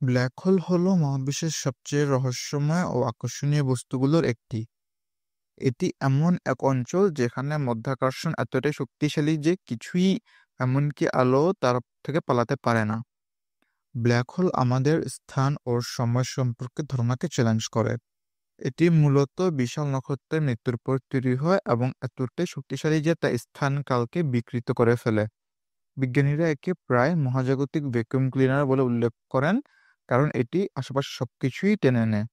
Black hole হলো মহাবিশ্বের সবচেয়ে রহস্যময় ও আকর্ষণীয় বস্তুগুলোর একটি। এটি এমন এক অঞ্চল যেখানে মাধ্যাকর্ষণ এতটাই শক্তিশালী যে কিছুই, এমনকি আলো, তার থেকে পালাতে পারে না। ব্ল্যাক হোল আমাদের স্থান ও সময় সম্পর্কে ধারণাকে চ্যালেঞ্জ করে। এটি মূলত বিশাল নক্ষত্রের মৃত্যুর পর তৈরি হয় এবং এতটাই শক্তিশালী যে তা স্থান কালকে বিকৃত করে ফেলে। বিজ্ঞানীরা একে প্রায় মহাজাগতিক ভ্যাকুয়াম ক্লিনার বলে উল্লেখ করেন, কারণ এটি আশেপাশে সবকিছুই টেনে নেয়।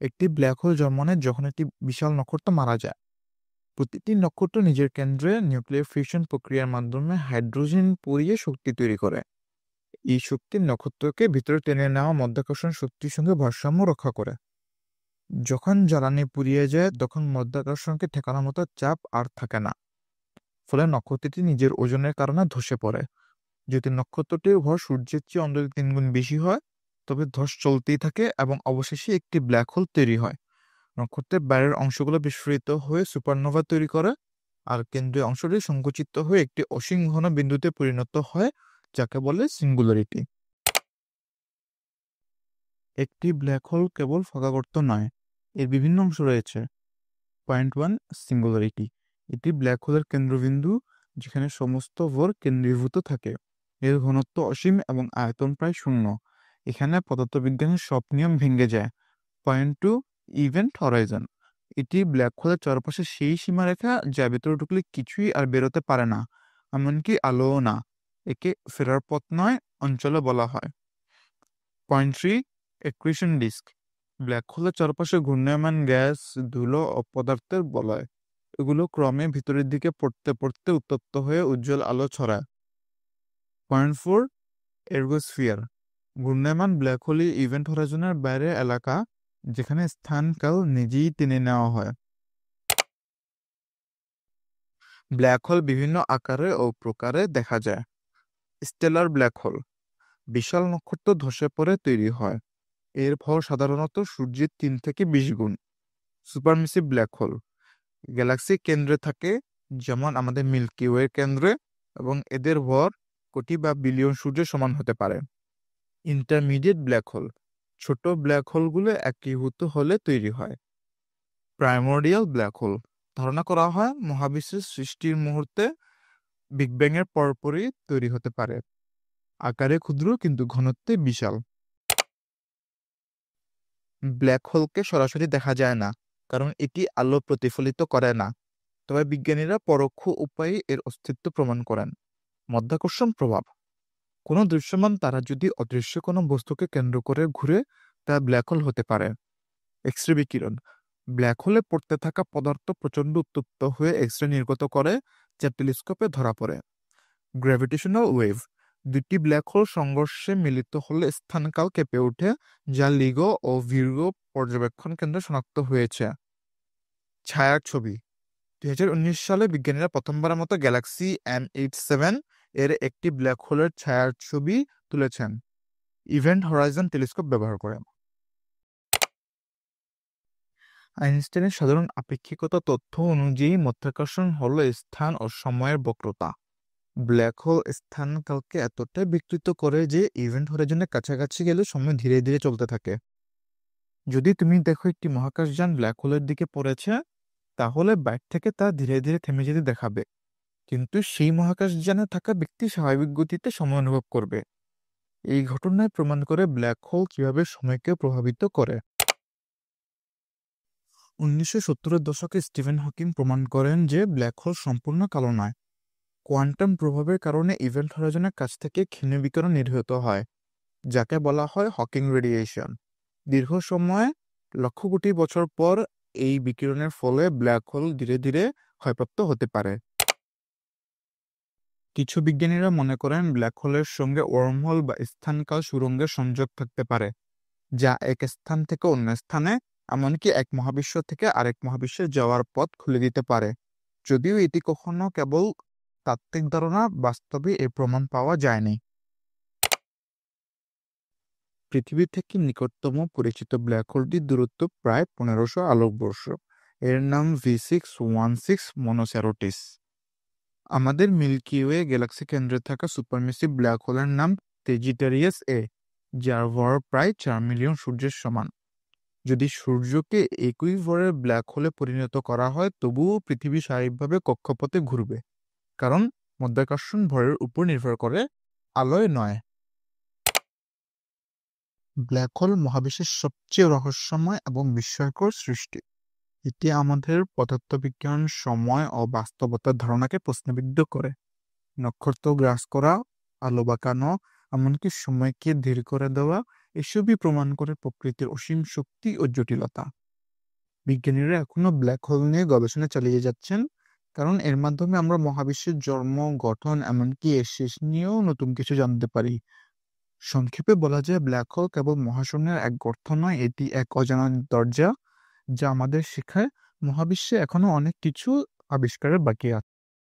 একটি ব্ল্যাক হোল জন্ম নেয় যখন একটি বিশাল নক্ষত্র মারা যায়। প্রতিটি নক্ষত্র নিজের কেন্দ্রে নিউক্লিয়ার ফিউশন প্রক্রিয়ার মাধ্যমে হাইড্রোজেন পুড়িয়ে শক্তি তৈরি করে। এই শক্তি নক্ষত্রকে ভিতরে টেনে নেওয়া মাধ্যাকর্ষণ শক্তির সঙ্গে ভারসাম্য রক্ষা করে। যখন জ্বালানি পুড়িয়ে যায় তখন মাধ্যাকর্ষণকে ঠেকানোর মতো চাপ আর থাকে না, ফলে নক্ষত্রটি নিজের ওজনের কারণে ধসে পড়ে। যদি নক্ষত্রটির ভর সূর্যের চেয়ে অন্তত 3 গুণ বেশি হয়, তবে ধস চলতেই থাকে এবং অবশেষে একটি ব্ল্যাক হোল তৈরি হয়। নক্ষত্রের বাইরের অংশগুলো বিস্ফোরিত হয়ে সুপারনোভা তৈরি করে, আর কেন্দ্রীয় অংশটি সংকুচিত হয়ে একটি অসীম ঘন বিন্দুতে পরিণত হয়, যাকে বলে সিঙ্গুলারিটি। একটি ব্ল্যাক হোল কেবল ফাঁকা গর্ত নয়, এর বিভিন্ন অংশ রয়েছে। Point 1, singularity. এটি ব্ল্যাক হোলের কেন্দ্রবিন্দু, যেখানে সমস্ত ভর কেন্দ্রীভূত থাকে। এর ঘনত্ব অসীম এবং আয়তন প্রায় শূন্য। এখানে পদার্থবিজ্ঞানের সব নিয়ম ভেঙে যায়। Point 2, event Horizon. এটি ব্ল্যাক হোলের চারপাশে সেই সীমারেখা যা ভেতরে ঢুকলে কিছুই আর বেরোতে পারে না, এমনকি আলোও না। একে ফেরার পথ নয়, অঞ্চলে বলা হয়। Point 3, accretion disk. ব্ল্যাক হোলের চারপাশে ঘূর্ণায়মান গ্যাস, ধুলো ও পদার্থের বলয়। এগুলো ক্রমে ভিতরের দিকে পড়তে পড়তে উত্তপ্ত হয়ে উজ্জ্বল আলো ছড়ায়। পয়েন্ট 4, এর্গোস্ফিয়ার। ঘূর্ণায়মান ব্ল্যাক হোলই ইভেন্ট হরাইজনের বাইরে এলাকা, যেখানে স্থান-কাল নিজেই টেনে নেওয়া হয়। ব্ল্যাক হোল বিভিন্ন আকারে ও প্রকারে দেখা যায়। স্টেলার ব্ল্যাক হোল বিশাল নক্ষত্র ধসে পড়ে তৈরি হয়। এর ভর সাধারণত সূর্যের 3 থেকে 20 গুণ। সুপারমিসিভ ব্ল্যাক হোল গ্যালাক্সি কেন্দ্রে থাকে, যেমন আমাদের মিল্কি ওয়ে কেন্দ্রে, এবং এদের ভর কোটি বা বিলিয়ন সূর্যের সমান হতে পারে। ইন্টারমিডিয়েট ব্ল্যাক হোল ছোট ব্ল্যাক হোলগুলো একীভূত হলে তৈরি হয়। প্রাইমোর্ডিয়াল ব্ল্যাক হোল ধারণা করা হয় মহাবিশ্বের সৃষ্টির মুহূর্তে বিগ ব্যাং এর পরপরই তৈরি হতে পারে। আকারে ক্ষুদ্র কিন্তু ঘনত্বে বিশাল। ব্ল্যাক হোলকে সরাসরি দেখা যায় না, কারণ এটি আলো প্রতিফলিত করে না। তবে বিজ্ঞানীরা পরোক্ষ উপায়ে এর অস্তিত্ব প্রমাণ করেন। মাধ্যাকর্ষণ প্রভাব। কোনো দৃশ্যমান তারা যদি অদৃশ্য কোনো বস্তুকে কেন্দ্র করে ঘুরে, তা ব্ল্যাক হোল হতে পারে। এক্স-রে বিকিরণ। ব্ল্যাক হোলে পড়তে থাকা পদার্থ প্রচণ্ড উত্তপ্ত হয়ে এক্স-রে নির্গত করে, যা টেলিস্কোপে ধরা পড়ে। Gravitational wave. দুটি ব্ল্যাক হোল সংঘর্ষে মিলিত হলে স্থানকাল কেঁপে ওঠে, যা লিগো ও ভির্গো পর্যবেক্ষণ কেন্দ্রে শনাক্ত হয়েছে। ছায়ার ছবি। 2019 সালে বিজ্ঞানীরা প্রথমবারের মতো গ্যালাক্সি M87 এর একটি ব্ল্যাক হোলের ছায়ার ছবি তুলেছেন ইভেন্ট হরাইজন টেলিস্কোপ ব্যবহার করে। আইনস্টাইনের সাধারণ আপেক্ষিকতা তথ্য অনুযায়ী মাধ্যাকর্ষণ হলো স্থান ও সময়ের বক্রতা। ব্ল্যাক হোল স্থান-কালকে এতটাই বিকৃত করে যে ইভেন্ট হরাইজনের কাছাকাছি গেলে সময় ধীরে ধীরে চলতে থাকে। যদি তুমি দেখো একটি মহাকাশযান ব্ল্যাক হোলের দিকে পড়েছে, তাহলে বাইরে থেকে তা ধীরে ধীরে থেমে যেতে দেখাবে, কিন্তু সেই মহাকাশযানে থাকা ব্যক্তি স্বাভাবিক গতিতে সময় অনুভব করবে। এই ঘটনায় প্রমাণ করে ব্ল্যাক হোল কিভাবে সময়কে প্রভাবিত করে। 1970-এর দশকে স্টিফেন হকিং প্রমাণ করেন যে ব্ল্যাক হোল সম্পূর্ণ কালো নয়। কোয়ান্টাম প্রভাবের কারণে ইভেন্ট হরাইজনের কাছ থেকে ক্ষীণ বিকিরণ নির্গত হয়, যাকে বলা হয় হকিং রেডিয়েশন। দীর্ঘ সময়, লক্ষ কোটি বছর পর, এই বিকিরণের ফলে ব্ল্যাক হোল ধীরে ধীরে ক্ষয়প্রাপ্ত হতে পারে। কিছু বিজ্ঞানীরা মনে করেন ব্ল্যাক হোলের সঙ্গে ওয়ার্মহোল বা স্থানকাল সুড়ঙ্গের সংযোগ থাকতে পারে, যা এক স্থান থেকে অন্য স্থানে, এমনকি এক মহাবিশ্ব থেকে আরেক মহাবিশ্বে যাওয়ার পথ খুলে দিতে পারে। যদিও এটি কখনো কেবল তাত্ত্বিক ধারণা, বাস্তবে এর প্রমাণ পাওয়া যায়নি। পৃথিবী থেকে নিকটতম পরিচিত ব্ল্যাক হোলটির দূরত্ব প্রায় 1500 আলোকবর্ষ। এর নাম V616 মনোসেরোটিস। আমাদের মিল্কি ওয়ে গ্যালাক্সি কেন্দ্রে থাকা সুপারমেসিভ ব্ল্যাক হোলের নাম সেজিটারিয়াস এ, যার ভর প্রায় 4 মিলিয়ন সূর্যের সমান। যদি সূর্যকে একই ভরের ব্ল্যাক হোলে পরিণত করা হয়, তবুও পৃথিবী স্বাভাবিকভাবে কক্ষপথে ঘুরবে, কারণ মাধ্যাকর্ষণ ভরের উপর নির্ভর করে, আলোয় নয়। ব্ল্যাক হোল মহাবিশ্বের সবচেয়ে রহস্যময় এবং বিস্ময়কর সৃষ্টি। এটি আমাদের পদার্থবিজ্ঞান, সময় ও বাস্তবতার ধারণাকে প্রশ্নবিদ্ধ করে। নক্ষত্র গ্রাস করা, আলো বাঁকানো, এমনকি সময়কে ধীর করে দেওয়া, এসবই প্রমাণ করে প্রকৃতির অসীম শক্তি ও জটিলতা। বিজ্ঞানীরা এখনো ব্ল্যাক হোল নিয়ে গবেষণা চালিয়ে যাচ্ছেন, কারণ এর মাধ্যমে আমরা মহাবিশ্বের জন্ম, গঠন, এমনকি এর শেষ নিয়েও নতুন কিছু জানতে পারি। সংক্ষেপে বলা যায়, ব্ল্যাক হোল কেবল মহাশূন্যের এক গর্ত নয়, এটি এক অজানা দরজা, যা আমাদের শেখায় মহাবিশ্বে এখনো অনেক কিছু আবিষ্কারের বাকি আছে।